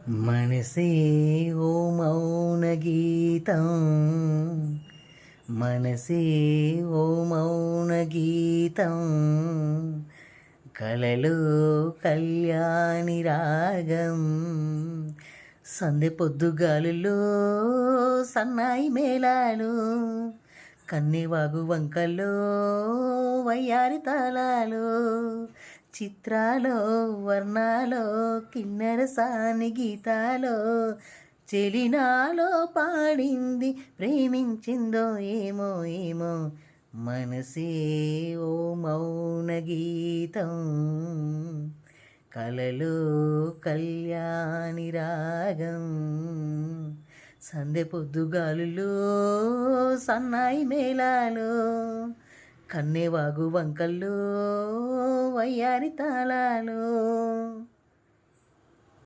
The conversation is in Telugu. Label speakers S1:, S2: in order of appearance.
S1: మనసే ఓ మౌన గీతం, మనసే ఓ మౌన గీతం, కలలో కళ్యాణి రాగం. సందె పొద్దుగాలులో సన్నాయి మేళాలు, కన్నెవాగు వంకల్లో వయ్యారి తాళాలు, చిత్రాలో వర్ణాలో కిన్నెర సాని గీతాలో చెలినాలో పాడింది, ప్రేమించిందో ఏమో ఏమో. మనసే ఓ మౌన గీతం, కలలో కళ్యాణి రాగం. సందె పొద్దుగాలులో సన్నాయి మేళాలు, కన్నెవాగు వంకల్లో వయ్యారి తాళాలు.